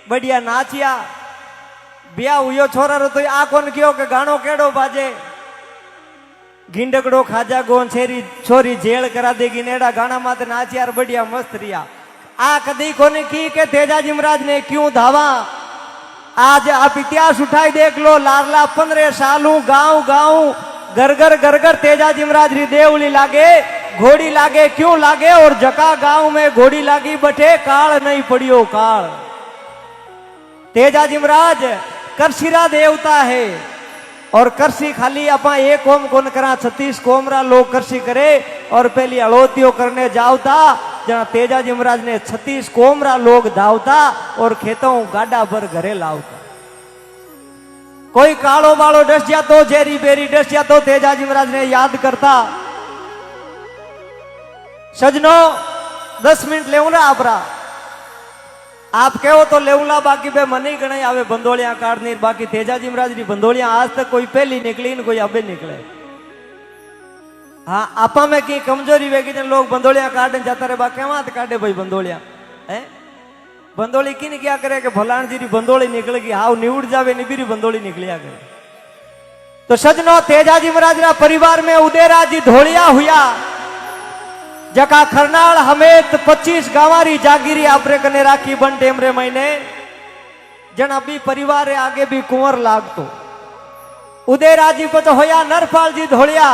बढ़िया नाचिया ब्याह हुयो छोरा रो तो आ कोन कहो के गानो केड़ो बाजे घिंडकड़ो खाजा गोन छेरी छोरी जेल करा देगी नेड़ा गाना माते नाचिया बढ़िया मस्त रिया। आ कदी कोने की के तेजाजी महाराज ने क्यों धावा। आज आप इतिहास उठाई देख लो लारला 15 सालू गांव गांव घर घर तेजाजी महाराज री देवली लागे घोड़ी लागे क्यों लागे और जका गांव में घोड़ी लागी बटे काल नहीं पड़ियो काल। तेजाजी महाराज करशिरा देवता है और करसी खाली अपा एक कोम कोन करा 36 कोमरा लोग करसी करे और पहली अड़ोतियों करने जावता जना तेजाजी महाराज ने 36 कोमरा लोग धावता और खेतों गाडा भर घरे लावता। कोई कालो बालो डस जा तो जेरी बेरी डस जा तो तेजाजी महाराज ने याद करता। सजनो 10 मिनट लेऊला आपरा आप कहो तो लेऊला बाकी बे मनी गणाई आवे बंदोलियां काटनी बाकी तेजाजी महाराज की बंदोलियां आज तक कोई पहली निकली न कोई अबे निकले। हाँ आपा में की कमजोरी वेगी जन लोग बंदोलियां काटने जाता रहे बा केवा काटे भाई बंदोलियां है बंदोली की क्या करे कि भलान जी री बंदोली निकल गई हाउ निउड़ जावे निबीरी बंदोली निकलिया करे। तो सजनो तेजाजी महाराज रा परिवार में उदेरा जी धोलिया हुआ जका खरनाल हमेत 25 गांवारी जागीरी आपरे कने राखी बन टेमरे महीने जन अभी परिवार आगे भी कुंवर लागतो। उदेरा जी पच होया नरपाल जी धोलिया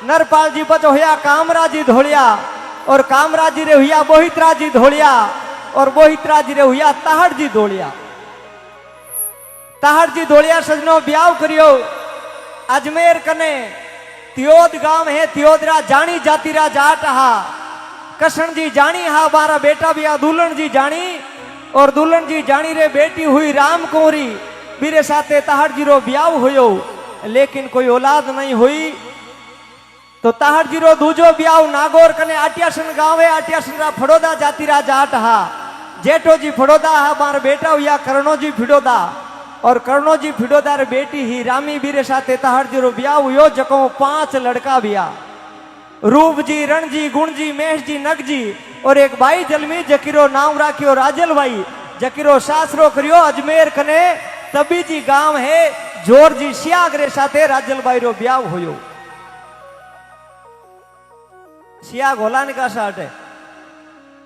नरपाल जी पच होया कामरा जी धोलिया और कामरा जी रे हुआ बोहित्रा जी धोलिया और बोहित्रा जी रे हुआ ताहड़ जी धोलिया। ताहड़ जी धोलिया सजनो ब्याह करियो अजमेर कने तियोद गांव है तियोदरा जानी जातिरा जाट हा कशन जी जानी हा बारा बेटा भी आ दुल्हन जी जानी और दुल्हन जी जानी रे बेटी हुई राम कुंवरी बीरे साथे ताहड़ जी रो ब्याह हुयो लेकिन कोई औलाद नहीं हुई। तो ताहड़ जी रो दूजो ब्याह नागौर कने आटियासन गांव है आटियासन रा फड़ोदा जातिरा जाट हा जेठो जी फड़ोदा हा बार बेटा हुआ कर्णो जी फिड़ोदा और कर्णो जी फिडोदार बेटी ही रामी बीरे साथे ताहड़ जी रो ब्याह हुयो जको 5 लड़का बिया रूप जी रण जी गुण जी मेष जी नग जी और एक भाई जलमी जकीरो नाम राखियो राजल भाई जकीरो सासरो करियो अजमेर कने तबी जी गांव है जोर जी सियाग रे साथे राजल भाई रो ब्याह हुयो। सियाग होला ने का साट है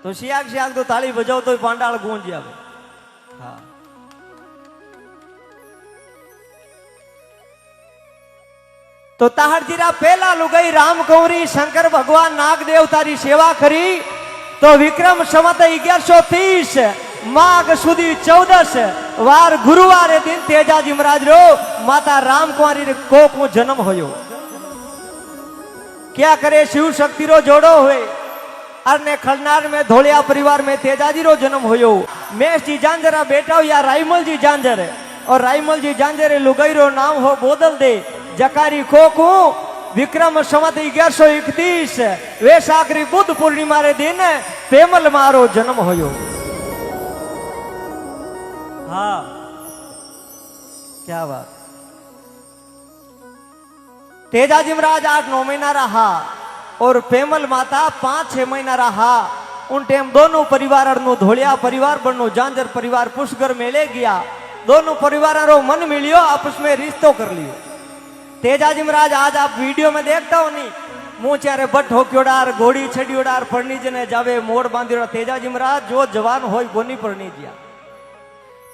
तो सियाग तो ताली बजाओ तो पांडाल गूंज जावे। हाँ तो ताहड़ जीरा पहला लुगाई राम कंवरी शंकर भगवान नाग देवता री सेवा करी तो विक्रम संवत 1130 माघ सुदी 14 वार गुरुवार दिन तेजाजी महाराज रो माता राम कुंवरी को जन्म होयो। क्या करे शिव शक्ति रो जोड़ो हुए अरने खलनार में धोलिया परिवार में तेजाजी रो जन्म होयो। मेष जी जांजरा बेटा या राइमल जी जांजर और राइमल जी जांजर लुगाई रो नाम हो बोदल दे जकारी खोकू विक्रम संवत 1131 वैशाखरी बुद्ध पूर्णिमा रे दिन पेमल मारो जन्म होयो। हाँ क्या बात। तेजाजी महाराज 8-9 महीना रहा और पेमल माता 5-6 महीना रहा। उन टाइम दोनों परिवार धोलिया परिवार बनो जांजर परिवार पुष्कर मेले गया दोनों परिवार रो मन मिलियो आपस में रिश्तो कर लियो। तेजाजी महाराज आज आप वीडियो में देखता हो नहीं मुंह चारे बट होक्योडार घोड़ी छड़ियोडार पढ़नी जने जावे मोड़ बांधियो। तेजाजी महाराज जो जवान हो कोनी पढ़नी दिया।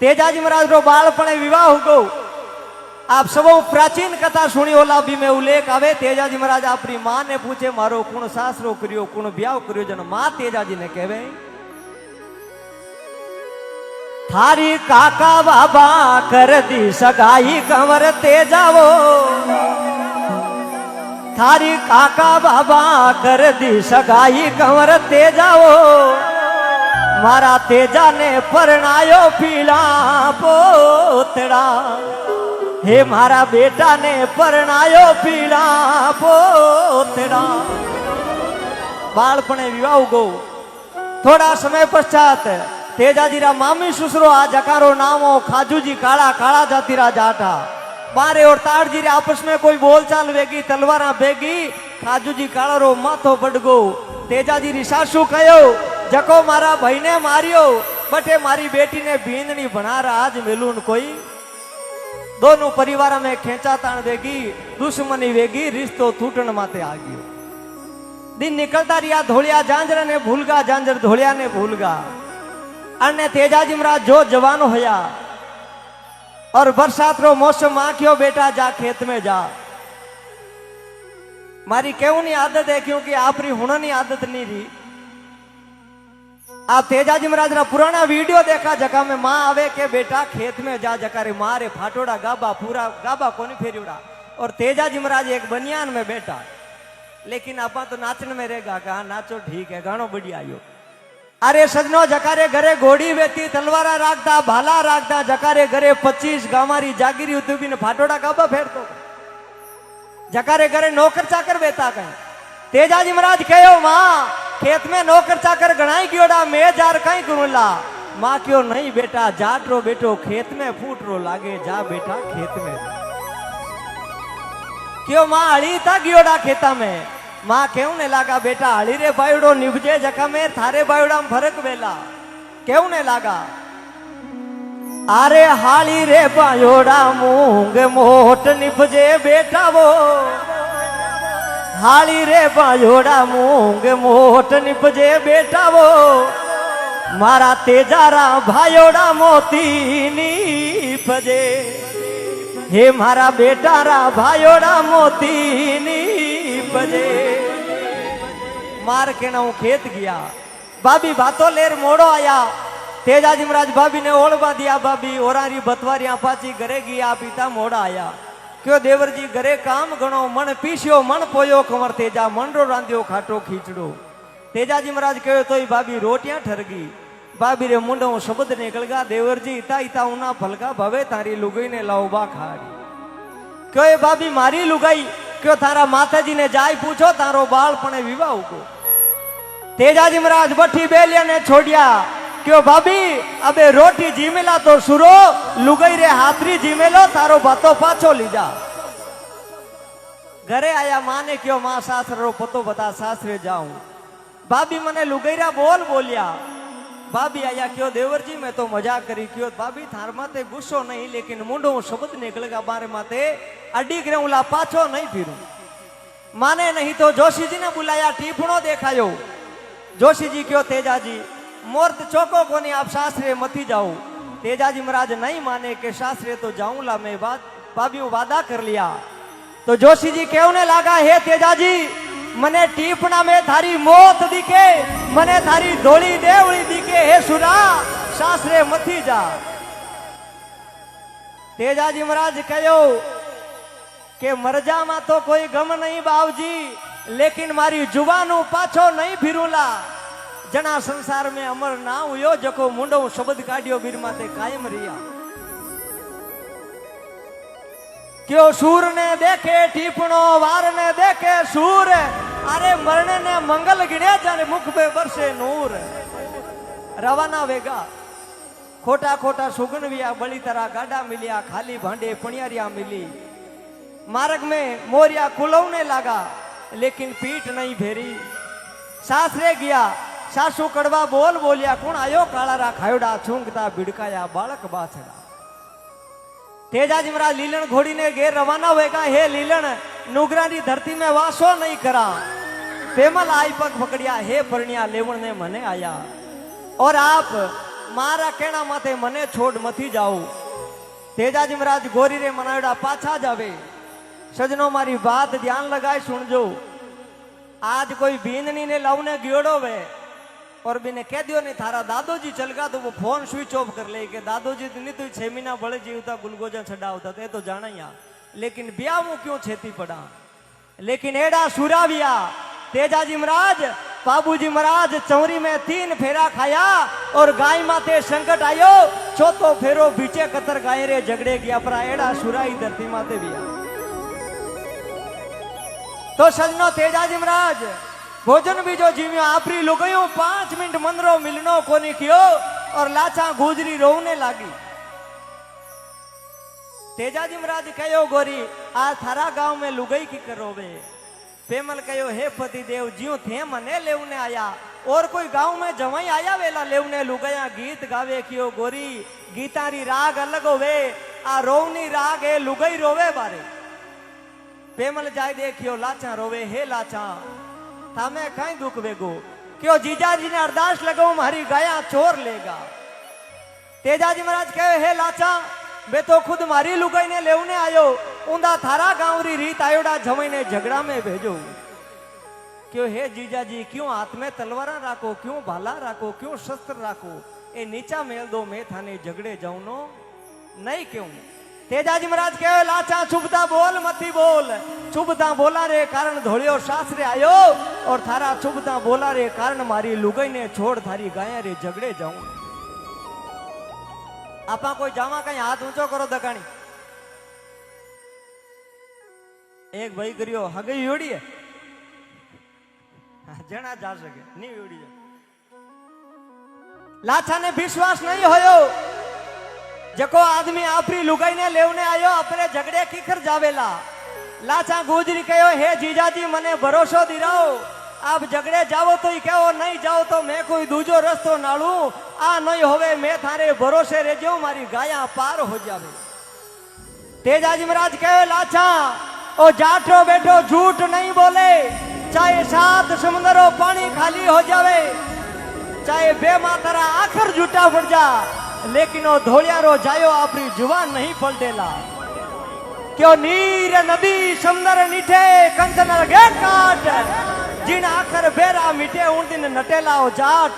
तेजाजी महाराज रो बालपणे विवाह हो गो। आप सब प्राचीन कथा सुनी ओला भी में उल्लेख आवे। तेजाजी महाराज अपनी मां ने पूछे मारो कुण सासरो करियो कुण ब्याह करियो जन मां तेजाजी ने कहवे थारी काका बाबा कर दी सगाई कंवर तेजावो थारी काका बाबा कर दी सगाई कंवर तेजावो मारा तेजा ने परणायो पीला पोतड़ा हे मारा बेटा ने परणायो पीला पोतड़ा। बालपणे विवाह गो। थोड़ा समय पश्चात तेजाजी रा मामी सुसरो आ जकारो नामो खाजू जी काला काला जाति रा जाटा बारे और ताड़ जी रे आपस में कोई बोलचाल वेगी तलवारा बेगी खाजू जी काला रो माथो पड़ गो। तेजाजी री सासू कहो जको मारा भाई ने मारियो बटे मारी बेटी ने बींदनी बना रहा आज मिलून कोई दोनों परिवार में खेचा ताण वेगी दुश्मनी वेगी रिश्तो टूटन माते आ गयो दिन निकलता रिया धोलिया जांजर ने भूलगा जांजर धोलिया ने भूलगा अन्य तेजाजी महाराज जो जवान होया और बरसात रो मौसम आख्यो बेटा जा खेत में जा मारी केवनी आदत है क्योंकि आपरी हुणनी आदत नहीं रही आप तेजाजी महाराज रा पुराना वीडियो देखा जगह में माँ आवे के बेटा खेत में जा जका रे मारे फाटोड़ा गाबा पूरा गाबा कोनी फेरियोड़ा और तेजाजी महाराज एक बनियान में बैठा लेकिन आपा तो नाचन में रहेगा कहा नाचो ठीक है गानो बढ़िया आयो अरे सजनो जकारे घरे घोड़ी वेती तलवारा राखता भाला राखता जकारे घरे 25 गामारी जागीरी उतुबी ने फाटोड़ा गाबा फेरतो जकारे घरे नौकर चाकर बेता कहीं तेजाजी महाराज कहो माँ खेत में नौकर चाकर गणाई गयोड़ा मैं जार कहीं करूला माँ क्यों नहीं बेटा जाट रो बेटो खेत में फूट रो लागे जा बेटा खेत में क्यों माँ हड़ी था गयोड़ा खेता में माँ क्यों ने लागा बेटा हड़ी रे बायुड़ो निभजे जका में थारे बायुड़ा में फर्क बेला क्यों ने लागा अरे हाली रे बायोड़ा मूंग मोट निभजे बेटा वो हाली रे बायोड़ा मूंग मोट निपजे बेटा वो मारा तेजारा भायोड़ा मोती निपजे हे मारा बेटारा भायोड़ा मोती निपजे मार के ना खेत गया भाभी बातों लेर मोड़ो आया तेजाजी महाराज भाभी ने ओढ़वा दिया भाभी ओरारी बतवारिया पाची घरे गया पिता मोड़ा आया क्यों देवर जी घरे काम गणो मन पीस्यो मन पोयो कंवर तेजा मनरो रांधियो खाटो खींचड़ो तेजाजी महाराज कहो तो भाभी रोटियां ठरगी भाभी रे मुंडो शब्द निकल गया देवर जी इता इता उना फलका भवे तारी लुगाई ने लाओबा खाड़ी क्यों भाभी मारी लुगाई क्यों थारा माताजी ने जाय पूछो तारो बाल पने विवाह को तेजाजी महाराज बठी बेलिया ने छोड़िया क्यों भाभी अबे रोटी जीमेला तो सुरो लुगाई रे हाथरी जीमेलो तारो बातो पाछो लीजा घरे आया माँ ने क्यों माँ सासरे रो पतो बता सासरे जाऊं भाभी मने लुगाईरा बोल बोलिया भाभी आया क्यों देवर जी मैं तो मजाक करी क्यों भाभी थार माते गुस्सो नहीं लेकिन मुंडो शब्द निकलेगा बारे माते अडी ग्रेउला पाछो नहीं फिरू माने नहीं तो जोशी जी ने बुलाया टीपणो देखायो जोशी जी क्यों तेजाजी मूर्त चौको कोनी आप शास्त्रे मती जाओ तेजाजी महाराज नहीं माने के शास्त्रे तो जाऊंला मैं बात भाभी वादा कर लिया तो जोशी जी कहने लगा हे तेजाजी मने टीपना में थारी मौत दिखे मने थारी धोली देवली दिखे हे सुरा शास्त्रे मती जा तेजाजी महाराज कहो के मरजा मा तो कोई गम नहीं बाबूजी लेकिन मारी जुबानू पाछो नहीं फिरूला जना संसार में अमर ना हुयो जको मुंडो शब्द काढ़ियो वीर माते कायम रिया क्यों सूर ने देखे टीपणो वार ने देखे सूर अरे मरने ने मंगल गिने जाने मुख पे बरसे नूर रवाना वेगा खोटा खोटा सुगन विया बड़ी तरह गाड़ा मिलिया खाली भांडे पणियारिया मिली मार्ग में मोरिया कुलवने लगा लेकिन पीठ नहीं फेरी सासरे गया सासू कड़वा बोल बोलिया कौन आयो काला रा खायोड़ा छूंगता बिड़काया बालक बाछड़ा तेजाजी महाराज लीलन घोड़ी ने घेर रवाना होएगा हे लीलन नुगरा की धरती में वासो नहीं करा पेमल आई पग पकड़िया हे परनिया लेवण ने मने आया और आप मारा कहना माथे मने छोड़ मथी जाओ तेजाजी महाराज गोरी रे मनायोड़ा पाछा जावे सजनो मारी बात ध्यान लगाए सुनजो आज कोई बींदनी ने लाउने गियोड़ो वे और बिने कह दियो नहीं थारा दादोजी चल गया तो वो फोन स्विच ऑफ कर ले के दादोजी नहीं तो 6 महीना बड़े जीवता गुलगोजन छड़ावता ते तो जाना ही लेकिन ब्याह वो क्यों छेती पड़ा लेकिन एड़ा सुराविया तेजाजी महाराज बाबूजी महाराज चौरी में 3 फेरा खाया और गाय माते संकट आयो चौथो फेरो बीचे कतर गाय रे झगड़े गया पर एड़ा सुराई धरती माते भी तो सजनो तेजाजी महाराज भोजन भी जो जीव्यो आपरी लुगायो 5 मिनट मंदरो मिलनो कोनी कियो और लाचा गुजरी रोने लागी तेजाजी महाराज कहो गोरी आ थारा गांव में लुगाई की करोवे पेमल कहो हे पति देव जियो थे मने लेवने आया और कोई गांव में जवाई आया वेला लेवने लुगाया गीत गावे कियो गोरी गीतारी राग अलग होवे आ रोवनी राग ए लुगाई रोवे बारे पेमल जाय देखियो लाचा रोवे हे लाचा थामे कई दुख वेगो क्यों जीजाजी ने अरदास लगाऊ मारी गाया चोर लेगा तेजाजी महाराज कहे हे लाचा बे तो खुद मारी लुगाई ने लेवने आयो ऊंधा थारा गांव री रीत आयोडा जमाई ने झगड़ा में भेजो क्यों हे जीजाजी क्यों हाथ में तलवारा राखो क्यों भाला राखो क्यों शस्त्र राखो ए नीचा मेल दो मैं थाने झगड़े जाऊं नो नहीं क्यों तेजाजी महाराज कहे लाचा चुभता बोल मती बोल चुभता बोला रे कारण धोलियो शास्त्रे आयो और थारा चुभता बोला रे कारण मारी लुगाई ने छोड़ थारी गाया रे झगड़े जाऊं आपा कोई जावा कहीं हाथ ऊंचो करो दकानी एक भाई करियो हगई योड़ी है जना जा सके नहीं योड़ी लाछा ने विश्वास नहीं होयो जको आदमी आपरी लुगाई ने लेवने आयो अपने झगड़े कीखर जावेला लाछा गुजरी कहो हे जीजाजी मने भरोसो दिराओ आप झगड़े जाओ तो ही कहो नहीं जाओ तो मैं कोई दूजो रस्तो नालू आ नहीं होवे मैं थारे भरोसे रेजो मारी गाया पार हो जावे तेजाजी महाराज कहे लाछा ओ जाटो बैठो झूठ नहीं बोले चाहे 7 समुद्रों पानी खाली हो जावे चाहे बे मातरा आखर झूठा पड़ जा लेकिन वो धोलियारो जायो अपनी जुबान नहीं पलटेला क्यों नीर नदी समुद्र नीठे कंचन गे काट जिन आखर बेरा मिटे उन दिन नटेला हो जाट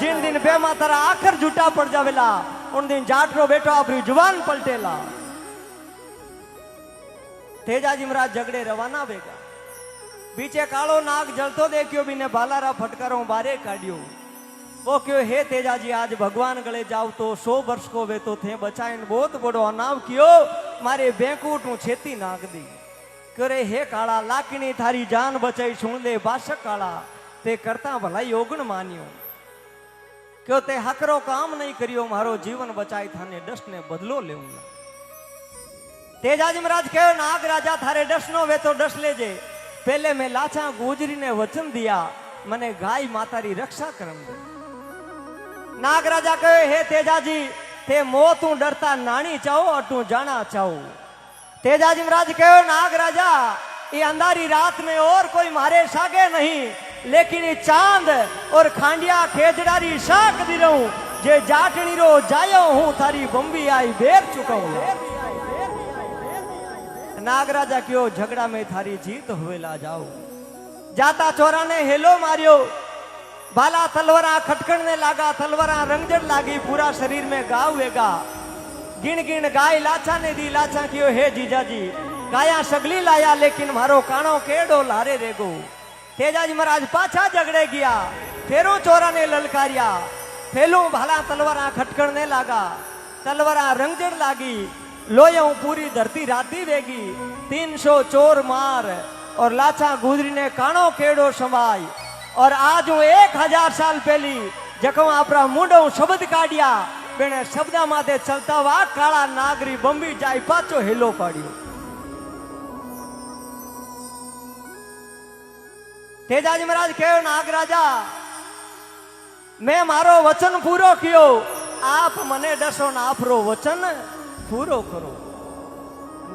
जिन दिन बे मातरा आखर झूठा पड़ जावेला उन दिन जाट रो बैठो अपनी जुबान पलटेला तेजाजी महाराज झगड़े रवाना बेगा बीचे कालो नाग जलतो देखियो बीने बालारा फटकारो बारे काढ़ियो वो क्यों हे तेजाजी आज भगवान गले जाओ तो 100 वर्ष को वे तो थे बचाइन बहुत बड़ो अनाव कियो मारे बेकूट हूं छेती नाग दी करे हे काला लाकिनी थारी जान बचाई सुन ले बाशक काला ते करता भला योगन मानियो क्यों ते हकरो काम नहीं करियो मारो जीवन बचाई थाने डस ने बदलो लेऊंगा तेजाजी महाराज कहो नाग राजा थारे डस नो वे तो डस लेजे पहले मैं लाछा गुजरी ने वचन दिया मने गाय मातारी रक्षा करम दे नाग राजा कहे हे तेजाजी थे मौत तू डरता नानी चाहो और तू जाना चाहो तेजाजी महाराज कहो नाग राजा ये अंधारी रात में और कोई मारे सागे नहीं लेकिन ये चांद और खांडिया खेजड़ारी साक दी रहूं जे जाटनी रो जायो हूं थारी बम्बी आई बेर चुका हूं नागराजा क्यों झगड़ा में थारी जीत हुएला जाओ जाता चोरा ने हेलो मारियो भाला तलवारा खटकड़ने लागा तलवारा रंगजड़ लागी पूरा शरीर में घाव वेगा गिन गिन गाय लाछा ने दी लाछा क्यों हे जीजाजी गाया सगली लाया लेकिन मारो कानो केड़ो लारे रेगो तेजाजी महाराज पाछा झगड़े गया फेरो चोरा ने ललकारिया फेलू भाला तलवारा खटकड़ने लागा तलवारा रंगजड़ लागी लोयो पूरी धरती राती वेगी 300 चोर मार और लाछा गुजरी ने कानो केड़ो समाय और आज हूँ 1000 साल पहली जको आपरा मुंडो शब्द काढ़िया बेने शब्दा माथे चलता वा काला नागरी बम्बी जाय पाचो हेलो पाड़ियो तेजाजी महाराज कहो नागराजा मैं मारो वचन पूरो कियो आप मने डसो ना आपरो वचन पूरो करो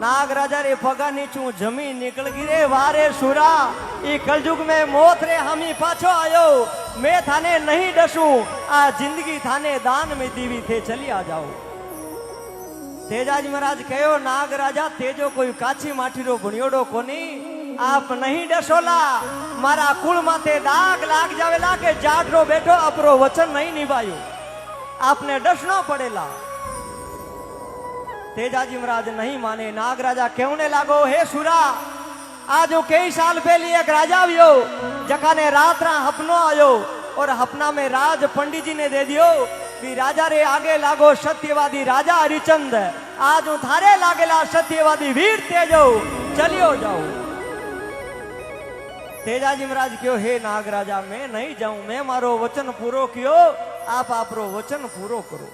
नागराजा रे पगा नीचू जमीन निकल गिरे वारे सुरा ई कलयुग में मौत रे हमी पाछो आयो मैं थाने नहीं डसू आ जिंदगी थाने दान में दीवी थे चली आ जाओ तेजाजी महाराज कहो नागराजा तेजो कोई काची माठी रो भणियोडो कोनी आप नहीं डसोला मारा कुल माथे दाग लाग जावेला के जाट रो बैठो अपरो वचन नहीं निभायो आपने डसनो पड़ेला तेजाजी महाराज नहीं माने नागराजा कहने लागो हे सुरा आज कई साल पहले एक राजा आयो जका ने रात रा हपनो आयो और हपना में राज पंडित जी ने दे दियो कि राजा रे आगे लागो सत्यवादी राजा हरिचंद आज थारे लागेला सत्यवादी वीर तेजो चलियो जाओ तेजाजी महाराज क्यों हे नागराजा मैं नहीं जाऊं मैं मारो वचन पूरो कियो आप आपरो वचन पूरो करो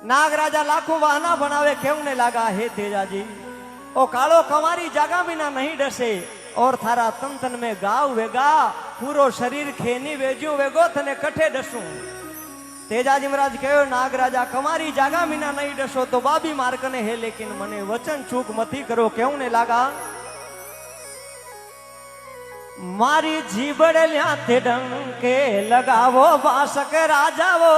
नागराजा लाखों वाहना बनावे कहने लगा हे तेजाजी ओ कालो कमारी जागा बिना नहीं डसे और थारा तन तन में गाव वेगा पूरो शरीर खेनी वेज्यू वेगो थने कठे डसू तेजाजी महाराज कहो नागराजा कमारी जागा मीना नहीं डसो तो बाबी मार कने है लेकिन मने वचन चूक मती करो क्यों ने लागा मारी जीबड़ ल्याथे डंके लगावो बासक राजावो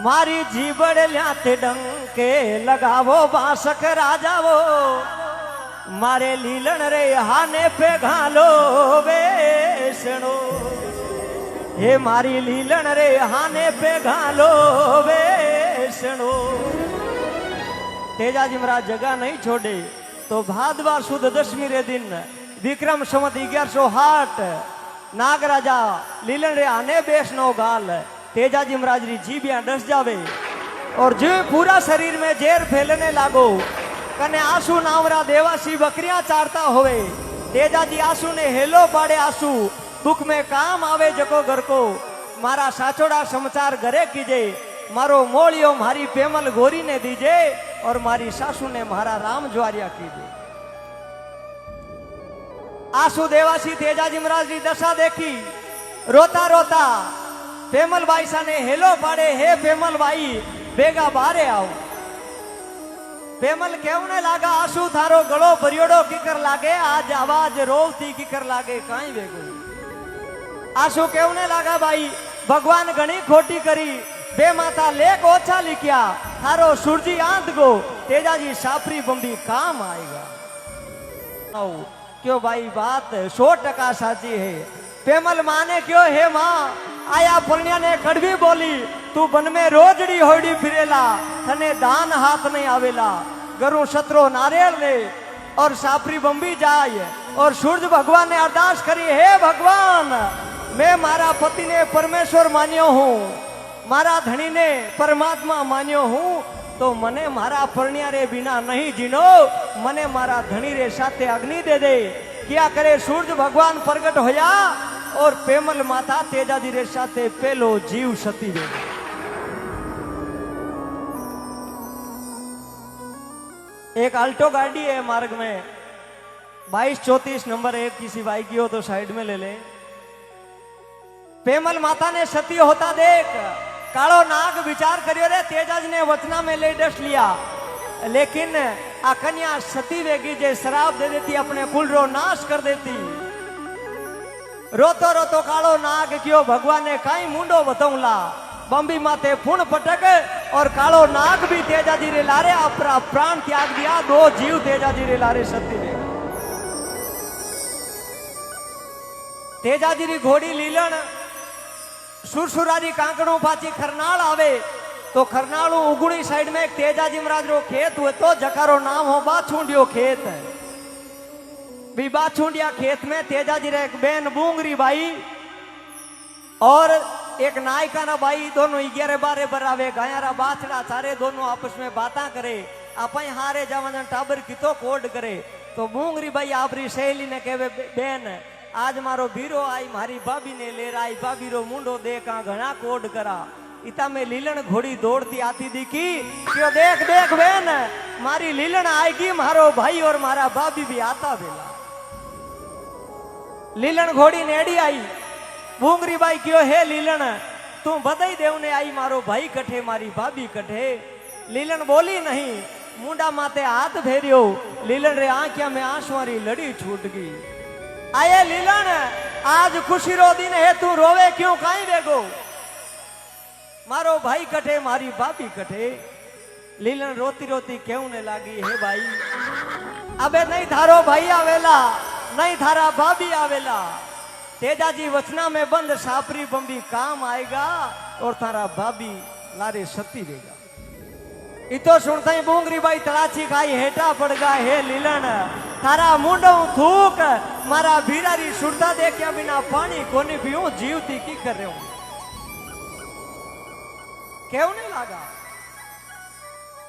मारी जीबड़ ल्याथे डंके लगावो बासक राजावो मारे लीलन रे हाने पे घालो वेसणो हे मारी लीलन रे हाने पे घालो वेसणो तेजाजी महाराज जगह नहीं छोड़े तो भादवा सुद दशमी रे दिन विक्रम संवत 1160 नागराजा लीलन रे आने बेसनो गाल तेजाजी महाराज री जीबियां डस जावे और जो पूरा शरीर में जेर फैलने लागो कने आंसू नावरा देवासी बकरियां चारता होवे तेजाजी आंसू ने हेलो पाड़े आंसू दुख में काम आवे जको घर को मारा साचोड़ा समाचार घरे कीजे मारो मोलियो मारी पेमल गोरी ने दीजे और मारी सासू ने मारा राम ज्वारिया कीजे आंसू देवासी तेजाजी महाराज की दशा देखी रोता रोता पेमल बाई साने हेलो पाड़े हे पेमल बाई बेगा बारे आओ पेमल केवने लागा आंसू थारो गलो भरियोड़ो कीकर लागे आज आवाज रोवती कीकर लागे काई वेगो आंसू केवने लागा भाई भगवान घणी खोटी करी बे माता लेख ओछा लिखिया थारो सूरजी आंत गो तेजाजी सापरी बंबी काम आएगा क्यों भाई बात 100% साची है पेमल माने क्यों है माँ आया पुण्या ने कड़वी बोली तू बन में रोजड़ी होड़ी फिरेला थने दान हाथ नहीं आवेला गरु सत्रो नारियल ले और सापरी बंबी जाए और सूरज भगवान ने अरदास करी हे भगवान मैं मारा पति ने परमेश्वर मान्यो हूँ मारा धनी ने परमात्मा मान्यो हूँ तो मने मारा परण्या रे बिना नहीं जीनो मने मारा धनी रे साथे अग्नि दे दे क्या करे सूरज भगवान प्रगट होया और पेमल माता तेजाजी रे साथे पेलो जीव सती दे एक अल्टो गाड़ी है मार्ग में 2234 नंबर एक किसी भाई की हो तो साइड में ले ले पेमल माता ने सती होता देख कालो नाग विचार करियो रे तेजाजी ने वचना में ले डस लिया लेकिन आ कन्या सती वेगी जे शराब दे देती अपने कुल रो नाश कर देती रोतो रोतो कालो नाग क्यों भगवान ने काई मुंडो बताऊला बंबी माथे फुण पटक और कालो नाग भी तेजाजी रे लारे अपना प्राण त्याग दिया दो जीव तेजाजी रे लारे सती वे तेजाजी री घोड़ी लीलन सुरसुरारी कांकड़ो पाची खरनाल आवे तो खरनाल उगुड़ी साइड में एक तेजाजी महाराज रो खेत हुए तो जकारो नाम हो बाछुंडियो खेत भी बाछुंडिया खेत में तेजाजी रे एक बेन बूंगरी बाई और एक नायका ना बाई दोनों 11-12 बरावे गायारा बाछड़ा सारे दोनों आपस में बातें करे आप हारे जावन टाबर कितो कोड करे तो बूंगरी बाई आपरी सहेली ने कहे बेन आज मारो बीरो आई मारी भाभी ने ले आई भाभी रो मुंडो देखा घना कोड करा इता में लीलन घोड़ी दौड़ती आती दिखी क्यों देख देख बेन मारी लीलन आएगी मारो भाई और मारा भाभी भी आता बेला लीलन घोड़ी नेड़ी आई बूंगरी बाई क्यों है लीलन तू बधाई देवने आई मारो भाई कठे मारी भाभी कठे लीलन बोली नहीं मुंडा माते हाथ फेरियो लीलन रे आंखिया में आंसुआरी लड़ी छूट गई आये लीलन आज खुशी रो दिन है तू रोवे क्यों काई वेगो मारो भाई कठे मारी भाभी कठे लीलन रोती रोती क्यों ने लागी है भाई अबे नहीं थारो भाई आवेला नहीं थारा भाभी आवेला तेजाजी वचना में बंद सापरी बंबी काम आएगा और थारा भाभी लारे सती देगा इतो सुनता ही बूंगरी बाई तलाची खाई हेटा पड़ गया हे लीलन थारा मुंडो थूक मारा भीरारी सुरता देखिया बिना पानी कोनी पीऊं जीवती की कर रहे हूं क्यों नहीं लागा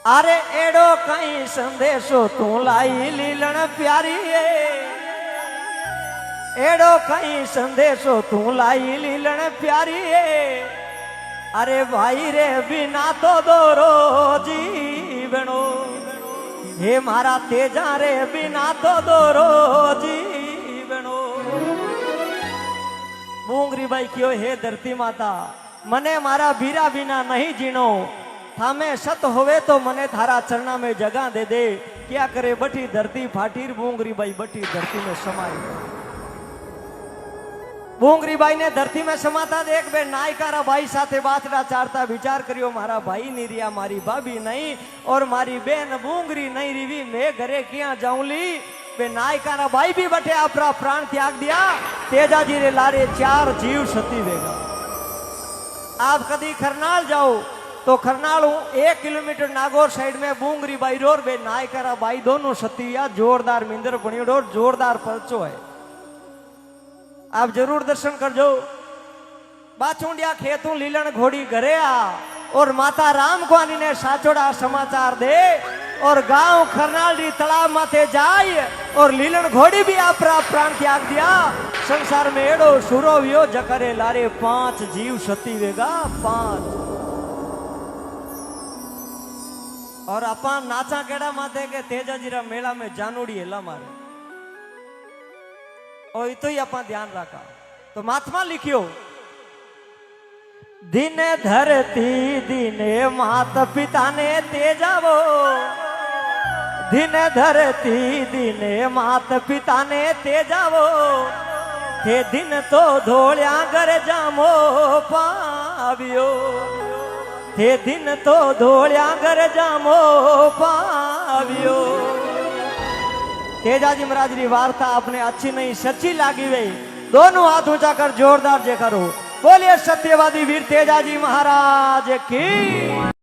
अरे एड़ो कहीं संदेशो तू लाई लीलन प्यारी एड़ो कहीं संदेशो तू लाई लीलन प्यारी अरे भाई रे बिना तो दोरो जीवनो हे मारा तेजा रे बिना तो दोरो जीवनो मूंगरी बाई क्यों हे धरती माता मने मारा बीरा बिना नहीं जीनो थामे सत होवे तो मने थारा चरणा में जगह दे दे क्या करे बटी धरती फाटीर मूंगरी बाई बटी धरती में समाई मूंगरी बाई ने धरती में समाता देख बे नायकारा भाई साथे बातड़ा चारता विचार करियो मारा भाई नहीं रिया मारी भाभी नहीं और मारी बेन मूंगरी नहीं रिवी मैं घरे क्या जाऊं ली बे नायकारा भाई भी बटे अपना प्राण त्याग दिया तेजा जी रे लारे 4 जीव सती वेगा। आप कभी खरनाल जाओ तो खरनाल 1 किलोमीटर नागौर साइड में मूंगरी बाई रोर बे नायकारा भाई दोनों सतिया जोरदार मिंदर बनियोडो जोरदार परचो है। आप जरूर दर्शन करजो। बाचुंडिया खेतू लीलन घोड़ी घरे आ और माता राम कुआनी ने साचोड़ा समाचार दे और गांव खरनाली तालाब माथे जाए और लीलन घोड़ी भी अपना प्राण त्याग दिया। संसार में एड़ो सुरो वियो जकरे लारे 5 जीव सती वेगा 5 और अपन नाचा केड़ा माथे के तेजाजीरा मेला में जानूड़ी हेला मारे और तो ही अपन ध्यान रखा। तो महात्मा लिखियो दिने धरती दिने मात पिता ने तेजावो दिने धरती दिने मात पिता ने तेजावो हे दिन तो धोलिया घर जामो पावियो हे दिन तो धोलिया घर जामो पावियो। तेजाजी महाराज की वार्ता आपने अच्छी नहीं सच्ची लागी गई। दोनों हाथ ऊंचा कर जोरदार जय करो। बोलिए सत्यवादी वीर तेजाजी महाराज की।